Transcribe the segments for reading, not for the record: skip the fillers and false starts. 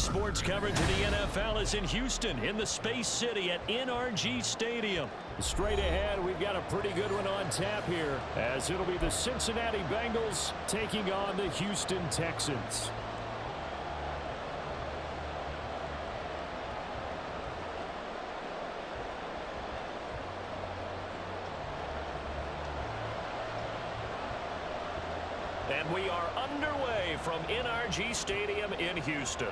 sports coverage of the NFL is in Houston, in the Space City at NRG Stadium. Straight ahead, we've got a pretty good one on tap here, as it'll be the Cincinnati Bengals taking on the Houston Texans. And we are underway from NRG Stadium in Houston.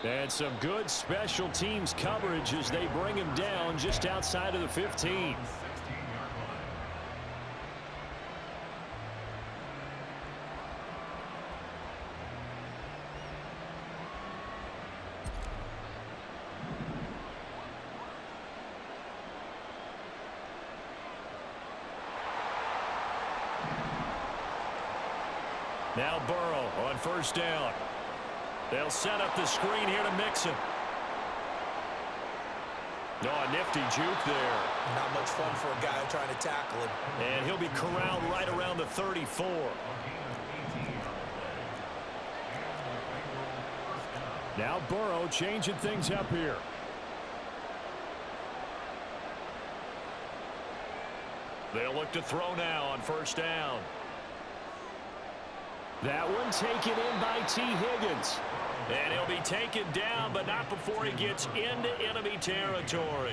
And some good special teams coverage as they bring him down just outside of the 15. Now Burrow on first down. They'll set up the screen here to Mixon. Oh, a nifty juke there. Not much fun for a guy trying to tackle him. And he'll be corralled right around the 34. Now Burrow changing things up here. They'll look to throw now on first down. That one taken in by T. Higgins. And he'll be taken down, but not before he gets into enemy territory.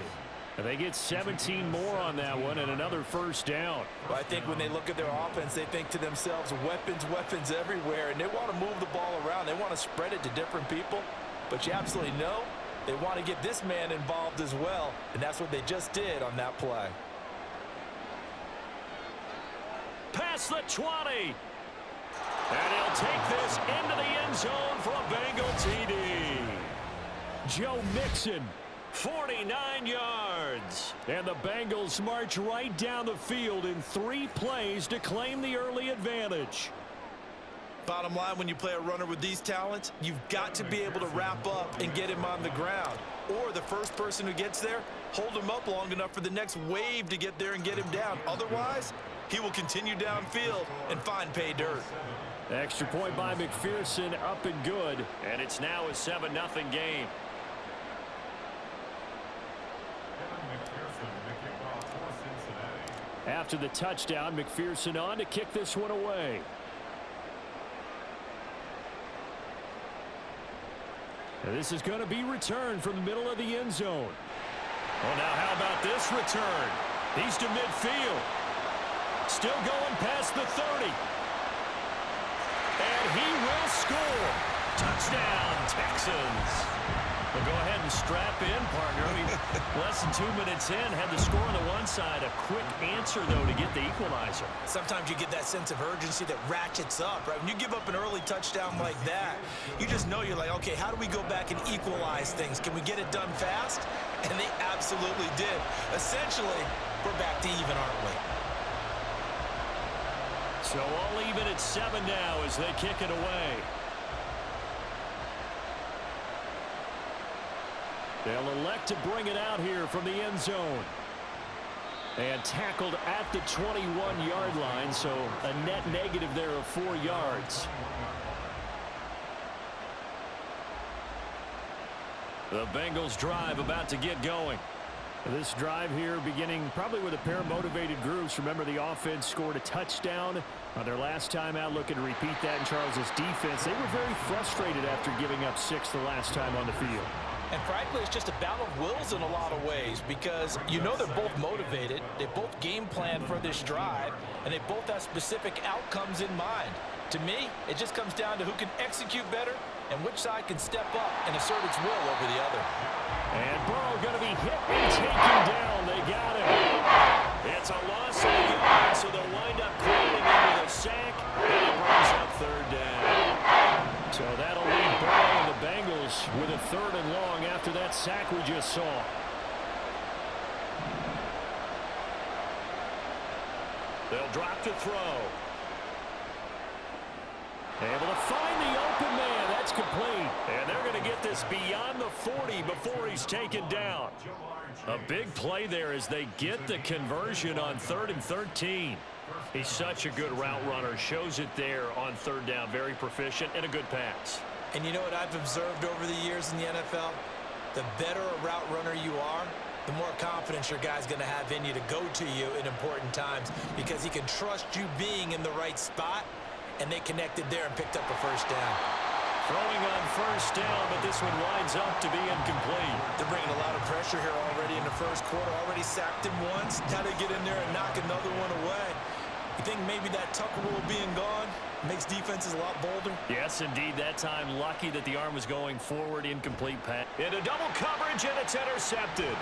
And they get 17 more on that one and another first down. Well, I think when they look at their offense, they think to themselves, weapons, weapons everywhere. And they want to move the ball around. They want to spread it to different people. But you absolutely know they want to get this man involved as well. And that's what they just did on that play. Past the 20. And he'll take this into the end zone for a Bengal TD. Joe Mixon, 49 yards. And the Bengals march right down the field in 3 plays to claim the early advantage. Bottom line, when you play a runner with these talents, you've got to be able to wrap up and get him on the ground. Or the first person who gets there, hold him up long enough for the next wave to get there and get him down. Otherwise, he will continue downfield and find pay dirt. Extra point by McPherson, up and good. And it's now a 7-0 game. After the touchdown, McPherson on to kick this one away. And this is going to be returned from the middle of the end zone. Well, now how about this return? He's to midfield. Still going past the 30. And he will score. Touchdown, Texans. Well, go ahead and strap in, partner. I mean, less than 2 minutes in, had the score on the one side. A quick answer, though, to get the equalizer. Sometimes you get that sense of urgency that ratchets up, right? When you give up an early touchdown like that, you just know you're like, okay, how do we go back and equalize things? Can we get it done fast? And they absolutely did. Essentially, we're back to even, aren't we? So all even at 7 now as they kick it away. They'll elect to bring it out here from the end zone. And tackled at the 21-yard line, so a net negative there of 4 yards. The Bengals drive about to get going. This drive here beginning probably with a pair of motivated groups. Remember, the offense scored a touchdown on their last time out, looking to repeat that in Charles's defense. They were very frustrated after giving up 6 the last time on the field. And frankly, it's just a battle of wills in a lot of ways because you know they're both motivated, they both game plan for this drive, and they both have specific outcomes in mind. To me, it just comes down to who can execute better and which side can step up and assert its will over the other. And Burrow going to be hit and taken down. They got him. It's a loss of a yard, so they'll wind up cleaning into the sack, and it brings up third down. So that'll leave Burrow and the Bengals with a 3rd and long after that sack we just saw. They'll drop to throw. Able to find the open man. That's complete. And they're going to get this beyond the 40 before he's taken down. A big play there as they get the conversion on 3rd and 13. He's such a good route runner. Shows it there on third down. Very proficient and a good pass. And you know what I've observed over the years in the NFL? The better a route runner you are, the more confidence your guy's going to have in you to go to you in important times because he can trust you being in the right spot, and they connected there and picked up a first down. Throwing on first down, but this one winds up to be incomplete. They're bringing a lot of pressure here already in the first quarter. Already sacked him once. Now they get in there and knock another one away. You think maybe that Tucker rule being gone makes defenses a lot bolder? Yes, indeed. That time, lucky that the arm was going forward. Incomplete pass. Into double coverage, and it's intercepted.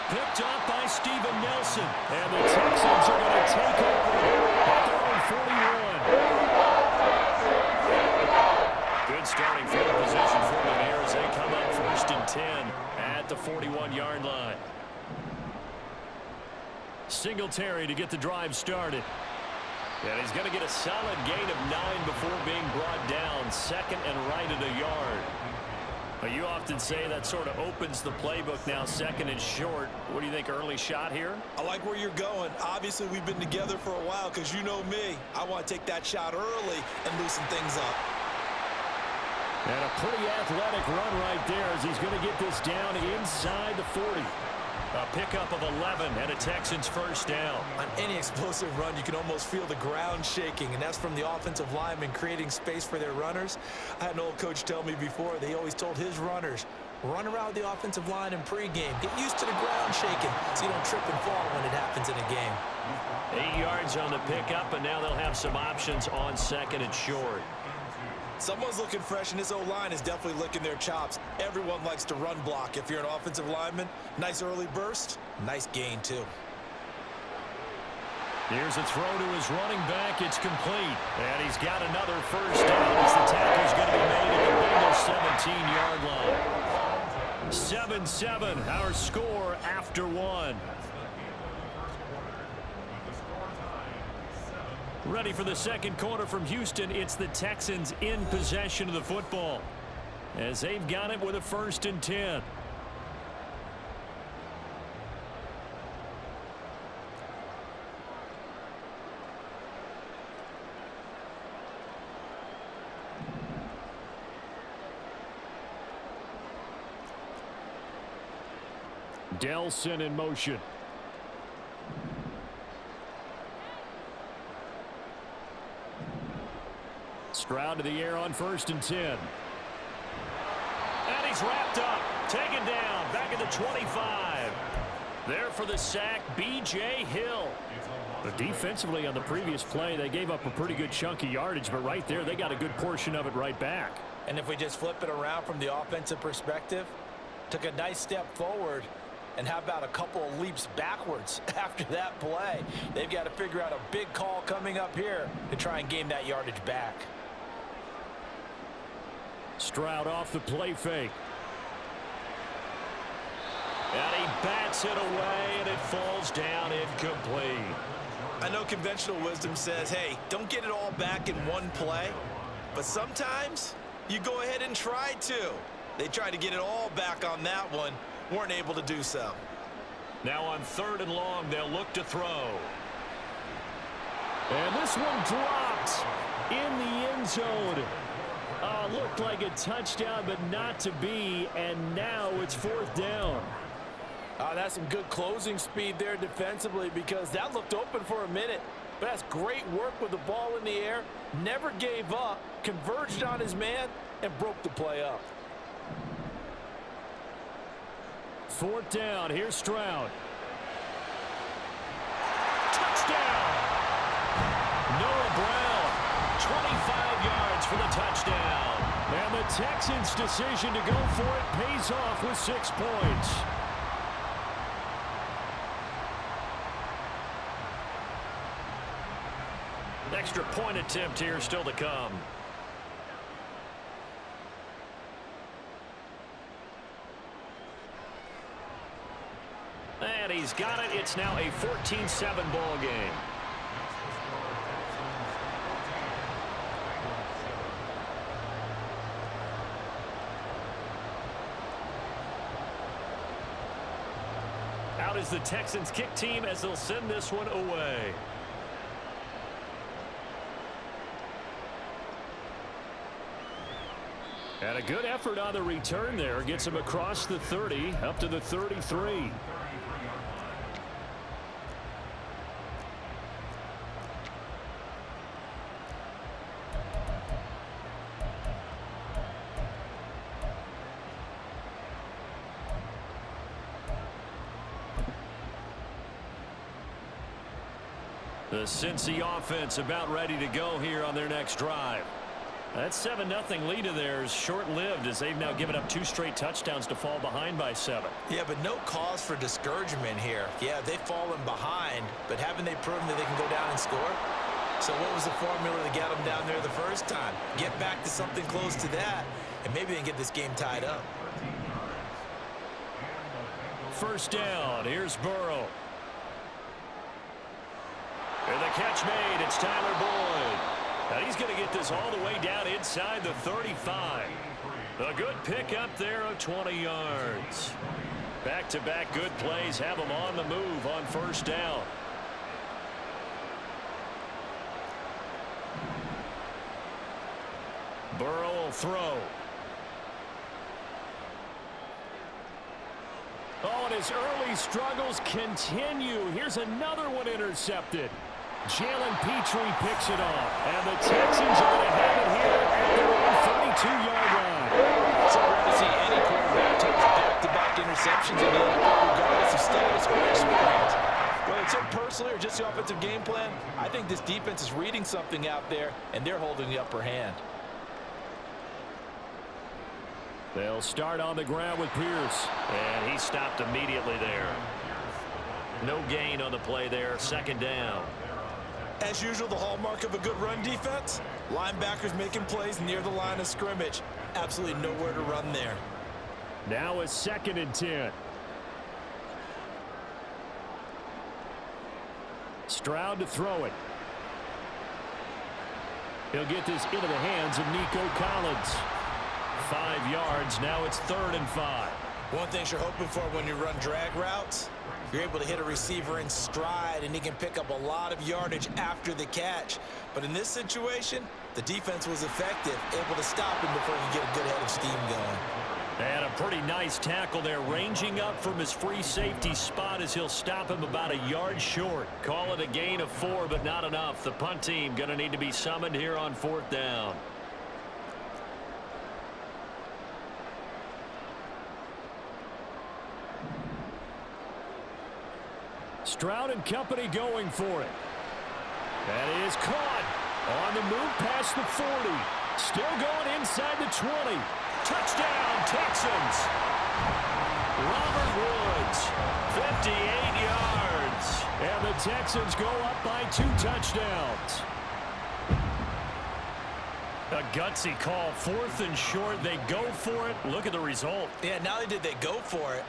Picked up by Steven Nelson. And the Texans are going to take over at their own 41. Good starting field position for them here as they come up 1st and 10 at the 41-yard line. Singletary to get the drive started. And he's going to get a solid gain of 9 before being brought down. 2nd and right at a yard. Well, you often say that sort of opens the playbook now, 2nd and short. What do you think, early shot here? I like where you're going. Obviously, we've been together for a while because you know me. I want to take that shot early and loosen things up. And a pretty athletic run right there as he's going to get this down inside the 40. A pickup of 11 and a Texans first down. On any explosive run, you can almost feel the ground shaking, and that's from the offensive linemen creating space for their runners. I had an old coach tell me before, they always told his runners, run around the offensive line in pregame. Get used to the ground shaking so you don't trip and fall when it happens in a game. 8 yards on the pickup, and now they'll have some options on 2nd and short. Someone's looking fresh, and this O-line is definitely licking their chops. Everyone likes to run block. If you're an offensive lineman, nice early burst, nice gain, too. Here's a throw to his running back. It's complete. And he's got another first down as the tackle's going to be made at the Bengals 17-yard line. 7-7, our score after 1. Ready for the second quarter from Houston. It's the Texans in possession of the football as they've got it with a 1st and 10. Delson in motion. Stroud to the air on 1st and 10. And he's wrapped up. Taken down. Back at the 25. There for the sack, B.J. Hill. But defensively on the previous play, they gave up a pretty good chunk of yardage. But right there, they got a good portion of it right back. And if we just flip it around from the offensive perspective, took a nice step forward. And how about a couple of leaps backwards after that play? They've got to figure out a big call coming up here to try and gain that yardage back. Stroud off the play fake. And he bats it away, and it falls down incomplete. I know conventional wisdom says, hey, don't get it all back in one play. But sometimes you go ahead and try to. They tried to get it all back on that one. Weren't able to do so. Now on 3rd and long, they'll look to throw. And this one dropped in the end zone. Looked like a touchdown, but not to be. And now it's 4th down. That's some good closing speed there defensively because that looked open for a minute. But that's great work with the ball in the air. Never gave up, converged on his man, and broke the play up. 4th down. Here's Stroud. Touchdown! Noah Brown, 25 yards for the touchdown. And the Texans' decision to go for it pays off with 6 points. Extra point attempt here still to come. And he's got it. It's now a 14-7 ball game. Out is the Texans kick team as they'll send this one away. And a good effort on the return there. Gets him across the 30, up to the 33. The Cincy offense about ready to go here on their next drive. That 7-0 lead of theirs short-lived as they've now given up 2 straight touchdowns to fall behind by 7. Yeah, but no cause for discouragement here. Yeah, they've fallen behind, but haven't they proven that they can go down and score? So what was the formula to get them down there the first time? Get back to something close to that, and maybe they can get this game tied up. First down, here's Burrow. And the catch made, it's Tyler Boyd. Now he's going to get this all the way down inside the 35. A good pickup there of 20 yards. Back-to-back good plays have him on the move on first down. Burrow will throw. Oh, and his early struggles continue. Here's another one intercepted. Jalen Petrie picks it off. And the Texans are going to have it here at their own 32-yard line. It's rare to see any quarterback take back-to-back interceptions in the NFL, regardless of status or experience. Whether it's him personally or just the offensive game plan, I think this defense is reading something out there, and they're holding the upper hand. They'll start on the ground with Pierce. And he stopped immediately there. No gain on the play there. Second down. As usual, the hallmark of a good run defense, linebackers making plays near the line of scrimmage. Absolutely nowhere to run there. Now it's 2nd and 10. Stroud to throw it. He'll get this into the hands of Nico Collins. 5 yards. Now it's 3rd and 5. One thing you're hoping for when you run drag routes, you're able to hit a receiver in stride, and he can pick up a lot of yardage after the catch. But in this situation, the defense was effective, able to stop him before he could get a good head of steam going. And a pretty nice tackle there, ranging up from his free safety spot as he'll stop him about a yard short. Call it a gain of 4, but not enough. The punt team going to need to be summoned here on 4th down. Stroud and company going for it. That is caught. On the move past the 40. Still going inside the 20. Touchdown, Texans. Robert Woods, 58 yards. And the Texans go up by 2 touchdowns. A gutsy call. 4th and short. They go for it. Look at the result. Yeah, not only did they go for it,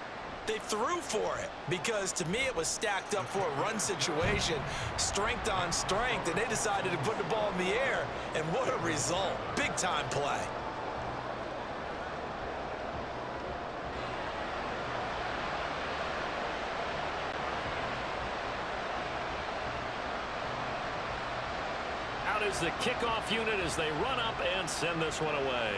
they threw for it, because to me it was stacked up for a run situation, strength on strength, and they decided to put the ball in the air, and what a result. Big time play. Out is the kickoff unit as they run up and send this one away.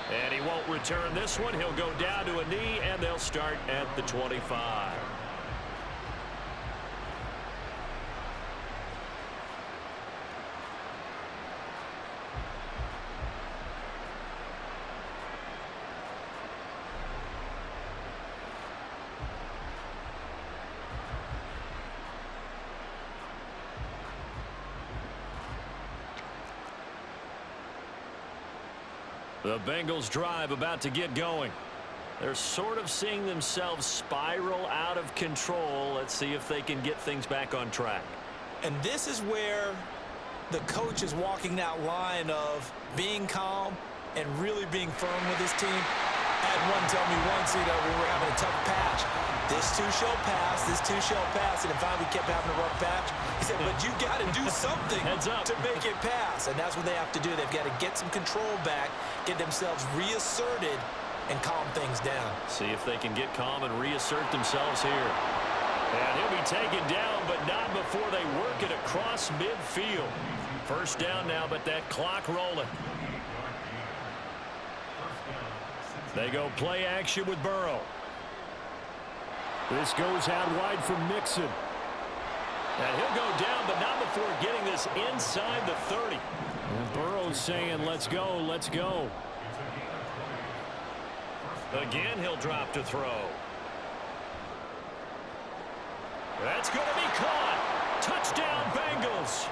And he won't return this one. He'll go down to a knee, and they'll start at the 25. The Bengals drive about to get going. They're sort of seeing themselves spiral out of control. Let's see if they can get things back on track. And this is where the coach is walking that line of being calm and really being firm with his team. I had one tell me once, we were having a tough patch. This too shall pass, this too shall pass. And finally we kept having a rough patch. He said, but you got to do something to make it pass. And that's what they have to do. They've got to get some control back, get themselves reasserted, and calm things down. See if they can get calm and reassert themselves here. And he'll be taken down, but not before they work it across midfield. First down now, but that clock rolling. They go play action with Burrow. This goes out wide for Mixon. And he'll go down, but not before getting this inside the 30. And Burrow's saying, let's go, let's go. Again, he'll drop to throw. That's going to be caught. Touchdown, Bengals.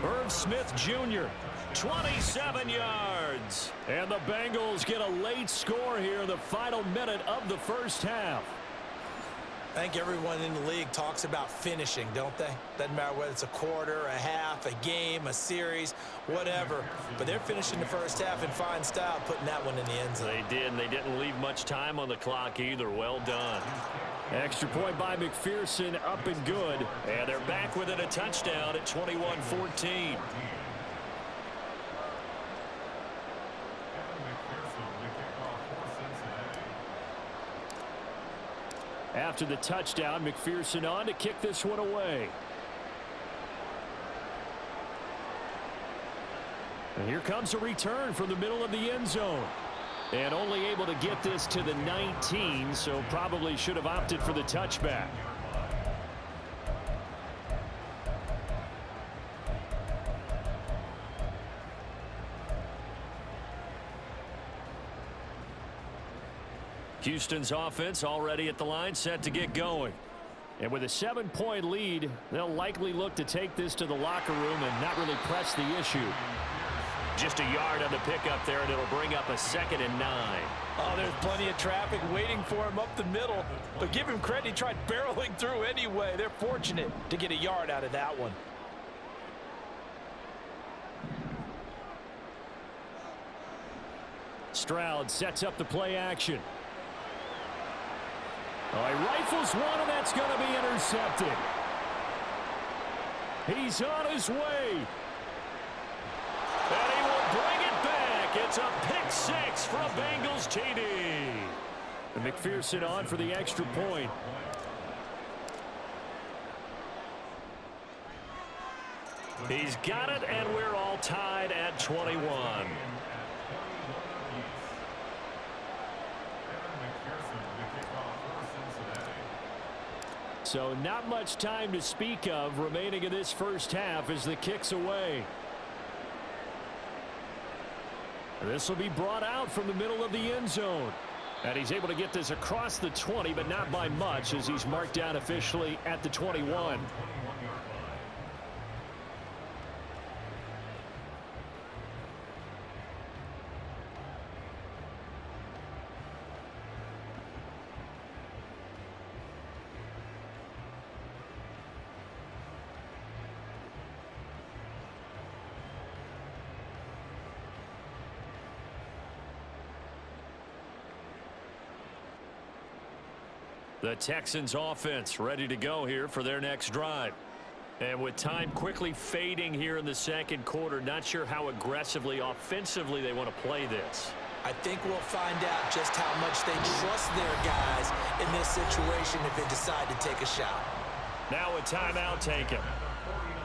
Irv Smith Jr., 27 yards. And the Bengals get a late score here in the final minute of the first half. I think everyone in the league talks about finishing, don't they? Doesn't matter whether it's a quarter, a half, a game, a series, whatever. But they're finishing the first half in fine style, putting that one in the end zone. They did, and they didn't leave much time on the clock either. Well done. Extra point by McPherson, up and good. And they're back within a touchdown at 21-14. After the touchdown, McPherson on to kick this one away. And here comes a return from the middle of the end zone. And only able to get this to the 19, so probably should have opted for the touchback. Houston's offense already at the line, set to get going. And with a 7-point lead, they'll likely look to take this to the locker room and not really press the issue. Just a yard on the pickup there, and it'll bring up a 2nd and 9. Oh, there's plenty of traffic waiting for him up the middle. But give him credit, he tried barreling through anyway. They're fortunate to get a yard out of that one. Stroud sets up the play action. Oh, he rifles one, and that's going to be intercepted. He's on his way. And he will bring it back. It's a pick 6 for a Bengals TD. And McPherson on for the extra point. He's got it, and we're all tied at 21. So not much time to speak of remaining in this first half as the kick's away. This will be brought out from the middle of the end zone. And he's able to get this across the 20, but not by much as he's marked down officially at the 21. The Texans offense ready to go here for their next drive. And with time quickly fading here in the second quarter, not sure how aggressively, offensively they want to play this. I think we'll find out just how much they trust their guys in this situation if they decide to take a shot. Now a timeout taken.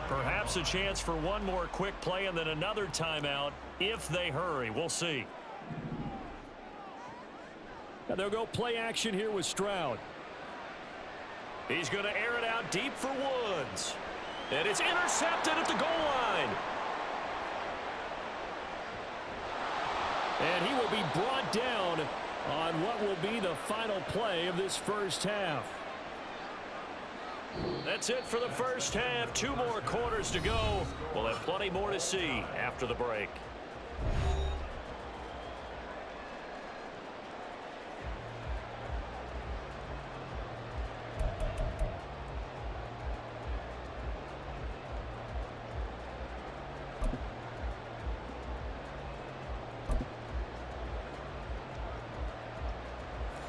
Perhaps a chance for one more quick play and then another timeout if they hurry. We'll see. Now they'll go play action here with Stroud. He's going to air it out deep for Woods. And it's intercepted at the goal line. And he will be brought down on what will be the final play of this first half. That's it for the first half. 2 more quarters to go. We'll have plenty more to see after the break.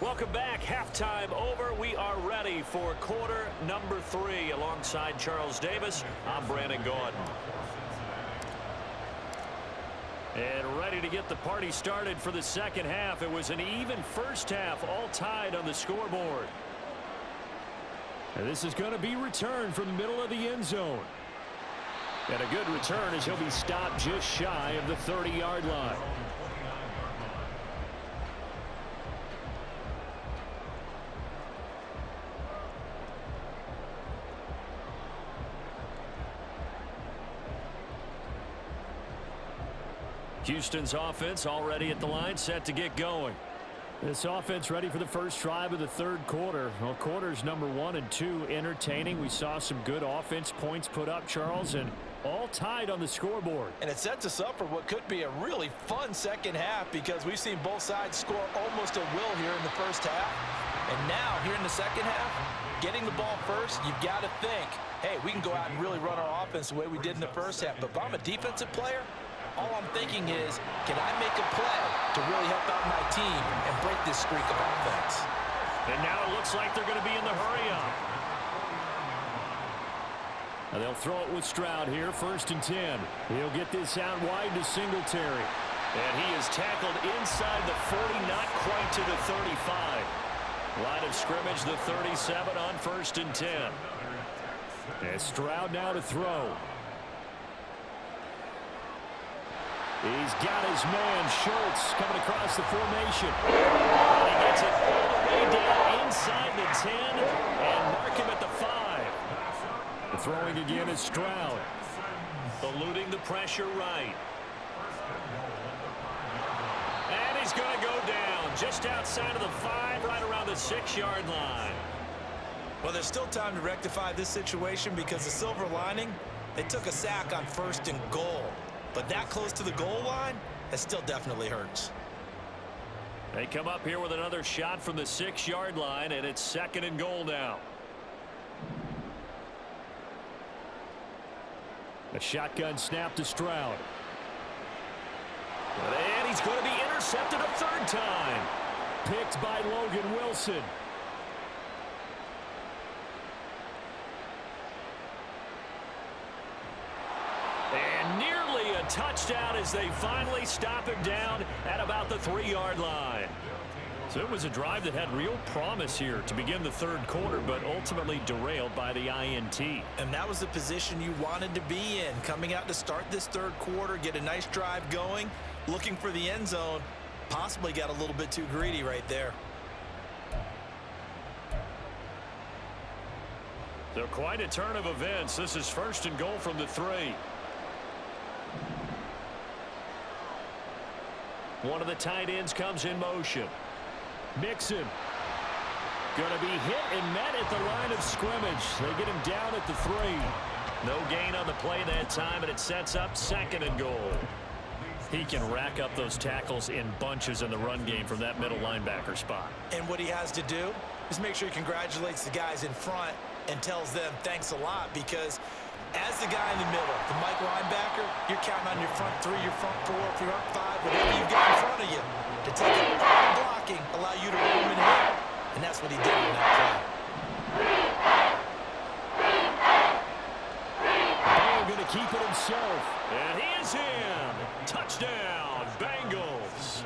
Welcome back. Halftime over. We are ready for quarter number 3. Alongside Charles Davis, I'm Brandon Gordon. And ready to get the party started for the second half. It was an even first half, all tied on the scoreboard. And this is going to be returned from the middle of the end zone. And a good return as he'll be stopped just shy of the 30-yard line. Houston's offense already at the line, set to get going. This offense ready for the first drive of the third quarter. Well, quarters number 1 and 2 entertaining. We saw some good offense points put up, Charles, and all tied on the scoreboard. And it sets us up for what could be a really fun second half because we've seen both sides score almost at will here in the first half. And now, here in the second half, getting the ball first, you've got to think, hey, we can go out and really run our offense the way we did in the first half. But if I'm a defensive player, all I'm thinking is, can I make a play to really help out my team and break this streak of offense? And now it looks like they're going to be in the hurry-up. They'll throw it with Stroud here, 1st and 10. He'll get this out wide to Singletary. And he is tackled inside the 40, not quite to the 35. Line of scrimmage, the 37 on 1st and 10. And Stroud now to throw. He's got his man, Schultz, coming across the formation. And he gets it all the way down inside the 10 and mark him at the 5. The throwing again is Stroud. Eluding the pressure right. And he's going to go down just outside of the 5, right around the 6-yard line. Well, there's still time to rectify this situation because the silver lining, they took a sack on 1st and goal. But that close to the goal line, that still definitely hurts. They come up here with another shot from the 6-yard line, and it's 2nd and goal now. A shotgun snap to Stroud. And he's going to be intercepted a 3rd time. Picked by Logan Wilson. And nearly a touchdown as they finally stop him down at about the 3-yard line. So it was a drive that had real promise here to begin the 3rd quarter, but ultimately derailed by the INT. And that was the position you wanted to be in, coming out to start this 3rd quarter, get a nice drive going, looking for the end zone, possibly got a little bit too greedy right there. So quite a turn of events. This is 1st and goal from the 3. One of the tight ends comes in motion. Mixon. Going to be hit and met at the line of scrimmage. They get him down at the 3. No gain on the play that time, and it sets up 2nd and goal. He can rack up those tackles in bunches in the run game from that middle linebacker spot. And what he has to do is make sure he congratulates the guys in front and tells them thanks a lot, because as the guy in the middle, the Mike linebacker, you're counting on your front 3, your front 4, if you're up 5, whatever you've got in front of you to take it all the blocking, allow you to roam and hit. And that's what he did in that play. Ball going to keep it himself. And he is in. Touchdown, Bengals.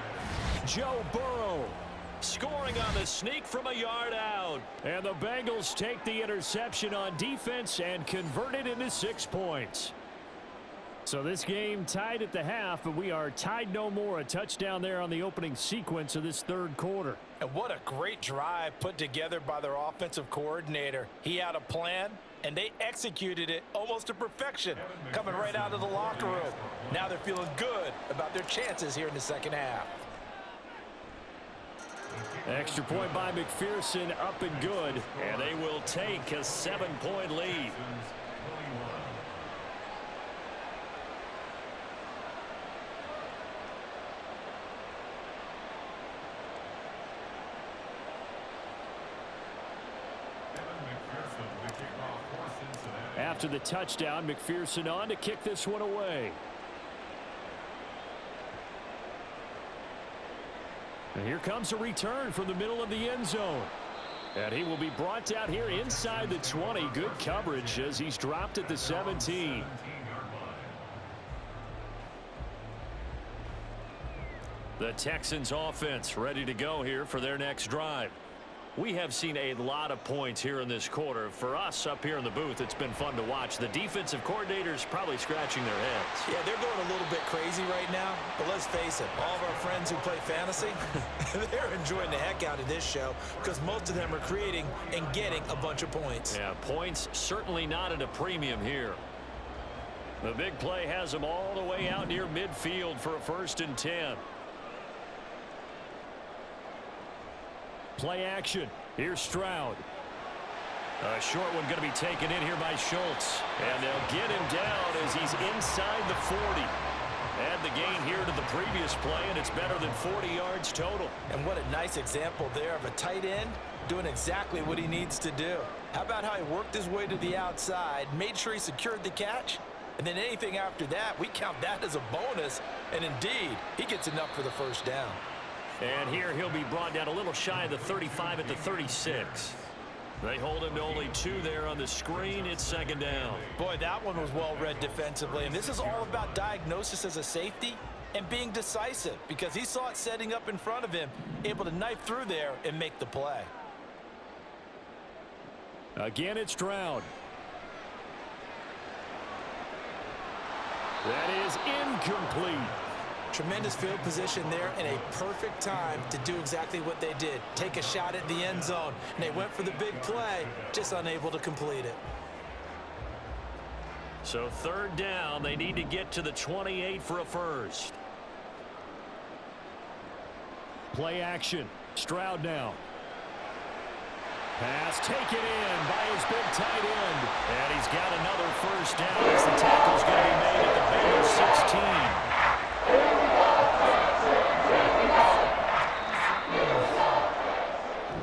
Joe Burrow scoring on the sneak from a yard out. And the Bengals take the interception on defense and convert it into 6 points. So this game tied at the half, but we are tied no more. A touchdown there on the opening sequence of this 3rd quarter. And what a great drive put together by their offensive coordinator. He had a plan, and they executed it almost to perfection, coming right out of the locker room. Now they're feeling good about their chances here in the second half. Extra point by McPherson, up and good, and they will take a 7-point lead. After the touchdown, McPherson on to kick this one away. And here comes a return from the middle of the end zone. And he will be brought down here inside the 20. Good coverage as he's dropped at the 17. The Texans offense ready to go here for their next drive. We have seen a lot of points here in this quarter. For us up here in the booth, it's been fun to watch. The defensive coordinators probably scratching their heads. Yeah, they're going a little bit crazy right now, but let's face it, all of our friends who play fantasy, they're enjoying the heck out of this show because most of them are creating and getting a bunch of points. Yeah, points certainly not at a premium here. The big play has them all the way out near midfield for a 1st and 10. Play action. Here's Stroud. A short one going to be taken in here by Schultz. And they'll get him down as he's inside the 40. Add the gain here to the previous play, and it's better than 40 yards total. And what a nice example there of a tight end doing exactly what he needs to do. How about how he worked his way to the outside, made sure he secured the catch, and then anything after that, we count that as a bonus. And indeed, he gets enough for the 1st down. And here he'll be brought down a little shy of the 35 at the 36. They hold him to only 2 there on the screen. It's 2nd down. Boy, that one was well read defensively. And this is all about diagnosis as a safety and being decisive because he saw it setting up in front of him, able to knife through there and make the play. Again, it's Stroud. That is incomplete. Tremendous field position there and a perfect time to do exactly what they did. Take a shot at the end zone. And they went for the big play, just unable to complete it. So 3rd down, they need to get to the 28 for a 1st. Play action. Stroud now. Pass taken in by his big tight end. And he's got another 1st down as the tackle's going to be made at the Bengals 16.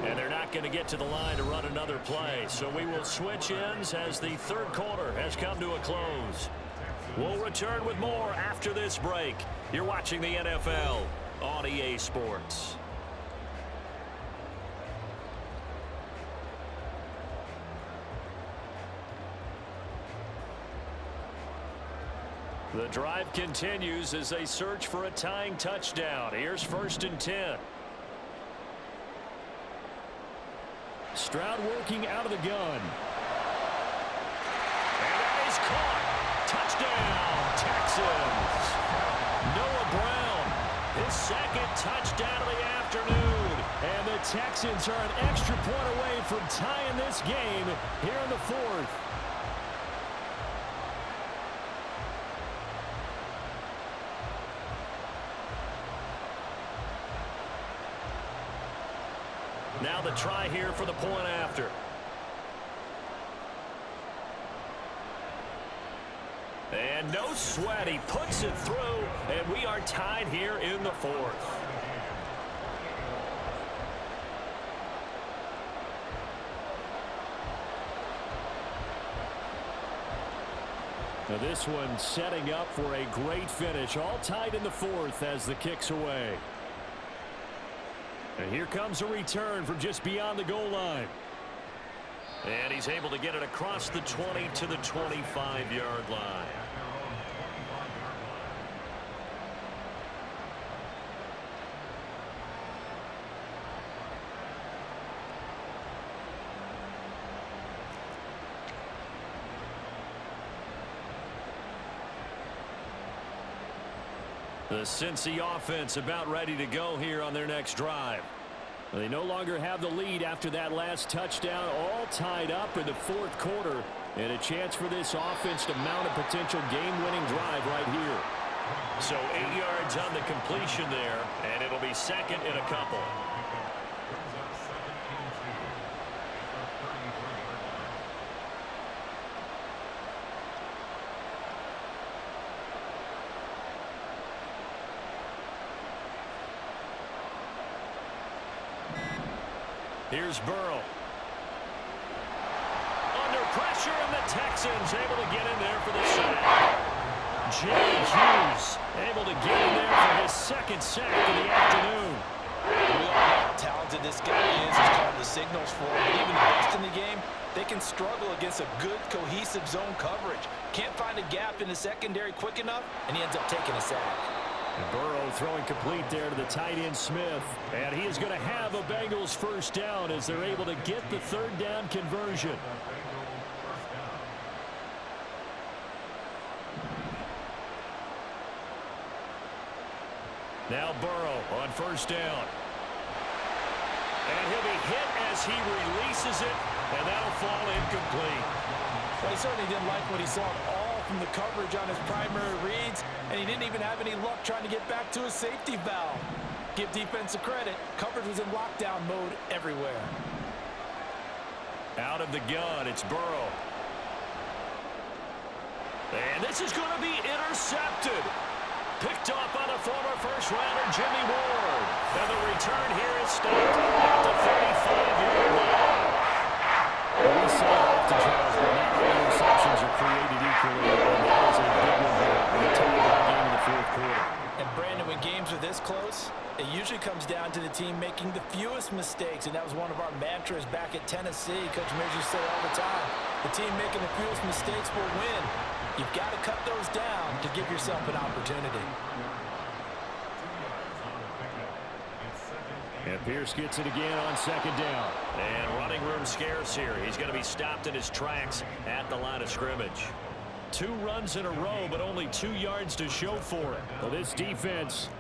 And they're not going to get to the line to run another play. So we will switch ends as the 3rd quarter has come to a close. We'll return with more after this break. You're watching the NFL on EA Sports. The drive continues as they search for a tying touchdown. Here's 1st and 10. Stroud working out of the gun. And that is caught. Touchdown, Texans. Noah Brown, his 2nd touchdown of the afternoon. And the Texans are an extra point away from tying this game here in the 4th. Now the try here for the point after. And no sweat. He puts it through, and we are tied here in the 4th. Now this one setting up for a great finish. All tied in the 4th as the kick's away. And here comes a return from just beyond the goal line. And he's able to get it across the 20 to the 25-yard line. The Cincy offense about ready to go here on their next drive. They no longer have the lead after that last touchdown, all tied up in the 4th quarter, and a chance for this offense to mount a potential game-winning drive right here. So 8 yards on the completion there, and it'll be 2nd and a couple. Here's Burrow. Under pressure, and the Texans able to get in there for the sack. Jay Hughes able to get in there for his 2nd sack of the afternoon. We all know how talented this guy is. He's called the signals for him. But even the best in the game, they can struggle against a good, cohesive zone coverage. Can't find a gap in the secondary quick enough, and he ends up taking a sack. Burrow throwing complete there to the tight end Smith. And he is going to have a Bengals first down as they're able to get the third down conversion. Now Burrow on first down. And he'll be hit as he releases it, and that'll fall incomplete. Well, he certainly didn't like what he saw all from the coverage on his primary reads, and he didn't even have any luck trying to get back to his safety valve. Give defense a credit. Coverage was in lockdown mode everywhere. Out of the gun, it's Burrow. And this is going to be intercepted. Picked off by the former first-rounder Jimmy Ward. And the return here is stopped at the 35-yard line. We saw it often, Charles, but not all interceptions are created equally. And that is a big one here in the tie-game game in the fourth quarter. And, Brandon, when games are this close, it usually comes down to the team making the fewest mistakes. And that was one of our mantras back at Tennessee. Coach Mears used to say all the time, the team making the fewest mistakes will win. You've got to cut those down to give yourself an opportunity. And Pierce gets it again on second down. And running room scarce here. He's going to be stopped in his tracks at the line of scrimmage. 2 runs in a row, but only 2 yards to show for it. Well, this defense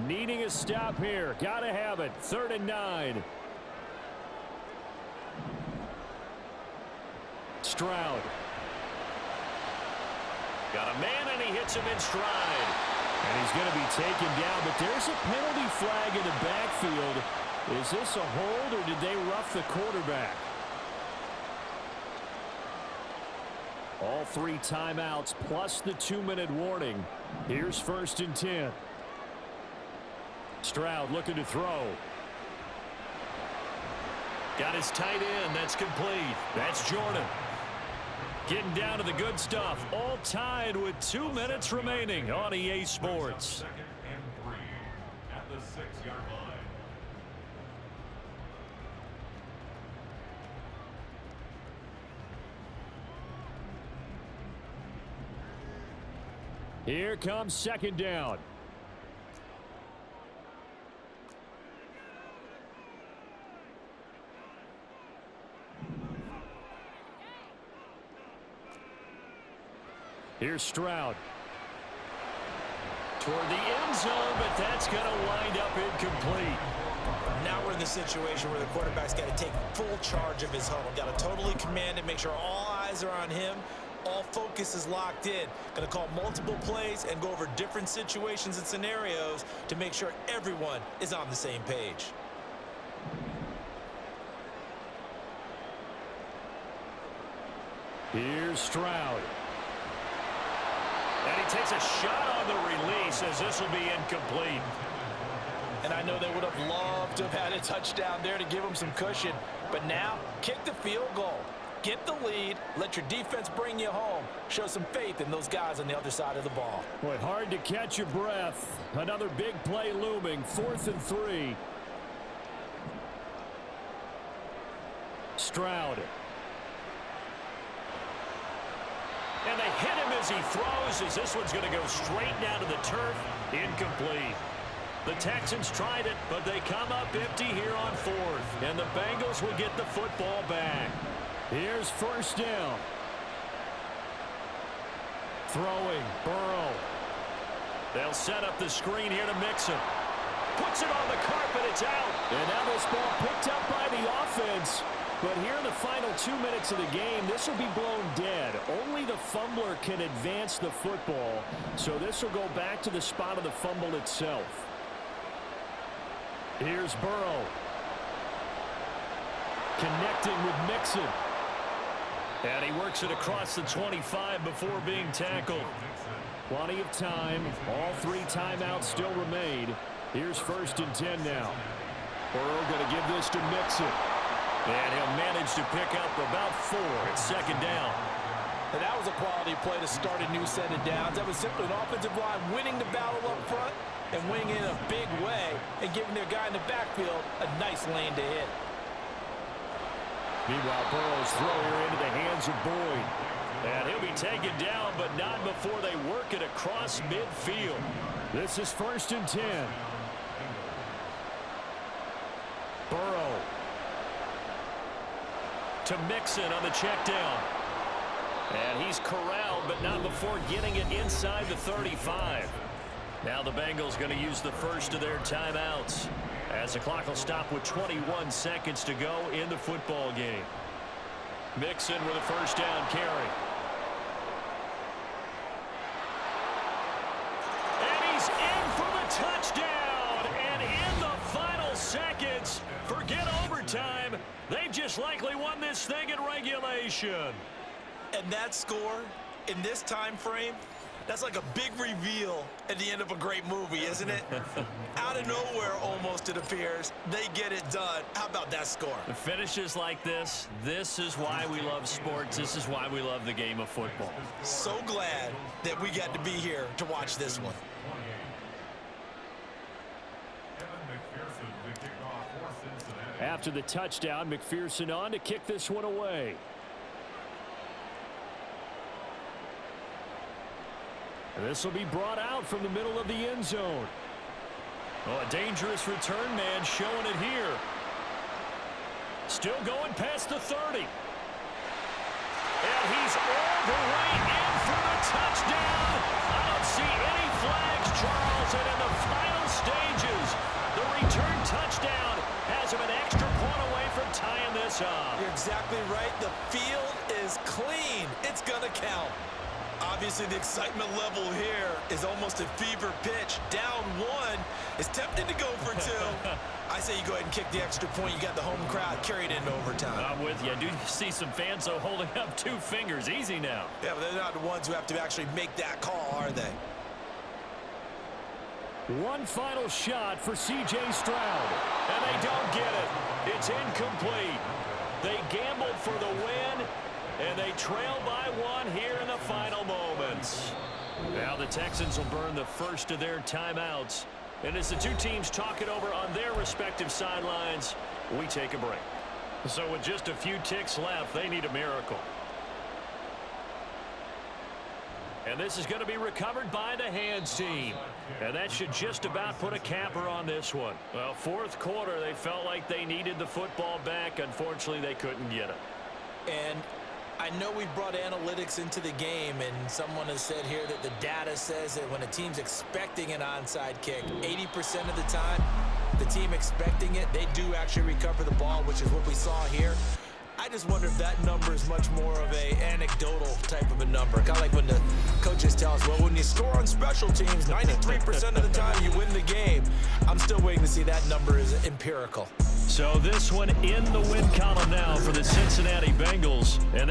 needing a stop here. Got to have it. 3rd and 9. Stroud. Got a man, and he hits him in stride. And he's going to be taken down, but there's a penalty flag in the backfield. Is this a hold, or did they rough the quarterback? All 3 timeouts plus the 2-minute warning. Here's 1st and 10. Stroud looking to throw. Got his tight end. That's complete. That's Jordan. Getting down to the good stuff. All tied with 2 minutes remaining on EA Sports. 2nd and 3 at the 6-yard line. Here comes 2nd down. Here's Stroud. Toward the end zone, but that's going to wind up incomplete. Now we're in the situation where the quarterback's got to take full charge of his huddle. Got to totally command it, make sure all eyes are on him. All focus is locked in. Going to call multiple plays and go over different situations and scenarios to make sure everyone is on the same page. Here's Stroud. And he takes a shot on the release as this will be incomplete. And I know they would have loved to have had a touchdown there to give them some cushion. But now, kick the field goal. Get the lead. Let your defense bring you home. Show some faith in those guys on the other side of the ball. Boy, hard to catch your breath. Another big play looming. 4th and 3. Stroud. And they hit him as he throws, as this one's going to go straight down to the turf. Incomplete. The Texans tried it, but they come up empty here on 4th. And the Bengals will get the football back. Here's 1st down. Throwing, Burrow. They'll set up the screen here to Mixon. Puts it on the carpet, it's out. And now this ball picked up by the offense. But here in the final 2 minutes of the game, this will be blown dead. Only the fumbler can advance the football. So this will go back to the spot of the fumble itself. Here's Burrow. Connecting with Mixon. And he works it across the 25 before being tackled. Plenty of time. All 3 timeouts still remain. Here's 1st and 10 now. Burrow going to give this to Mixon. And he'll manage to pick up about 4 at 2nd down. And that was a quality play to start a new set of downs. That was simply an offensive line winning the battle up front and winning in a big way and giving their guy in the backfield a nice lane to hit. Meanwhile, Burrow's throw here into the hands of Boyd. And he'll be taken down, but not before they work it across midfield. This is 1st and 10. Burrow. To Mixon on the check down. And he's corralled, but not before getting it inside the 35. Now the Bengals going to use the first of their timeouts, as the clock will stop with 21 seconds to go in the football game. Mixon with a first down carry. And he's in for the touchdown. And in the final seconds, forget overtime. They've just likely won this thing in regulation. And that score in this time frame, that's like a big reveal at the end of a great movie, isn't it? Out of nowhere, almost, it appears, they get it done. How about that score? The finishes like this is why we love sports. This is why we love the game of football. So glad that we got to be here to watch this one. After the touchdown, McPherson on to kick this one away. And this will be brought out from the middle of the end zone. Oh, a dangerous return man showing it here. Still going past the 30. And he's all the way in for the touchdown. I don't see any flags, Charles. And in the final stages, the return touchdown has him an extra point away from tying this up. You're exactly right. The field is clean. It's going to count. Obviously, the excitement level here is almost a fever pitch. Down one is tempted to go for two. I say you go ahead and kick the extra point. You got the home crowd carried into overtime. I'm with you. I do see some fans, though, holding up 2 fingers. Easy now. Yeah, but they're not the ones who have to actually make that call, are they? One final shot for C.J. Stroud. And they don't get it. It's incomplete. They gambled for the win, and they trail by 1 here in the final moments. Now the Texans will burn the first of their timeouts. And as the two teams talk it over on their respective sidelines, we take a break. So with just a few ticks left, they need a miracle. And this is going to be recovered by the hands team. And that should just about put a capper on this one. Well, 4th quarter, they felt like they needed the football back. Unfortunately, they couldn't get it. And I know we've brought analytics into the game, and someone has said here that the data says that when a team's expecting an onside kick, 80% of the time, the team expecting it, they do actually recover the ball, which is what we saw here. I just wonder if that number is much more of a anecdotal type of a number. Kind of like when the coaches tell us, well, when you score on special teams, 93% of the time you win the game. I'm still waiting to see that number is empirical. So this one in the win column now for the Cincinnati Bengals. And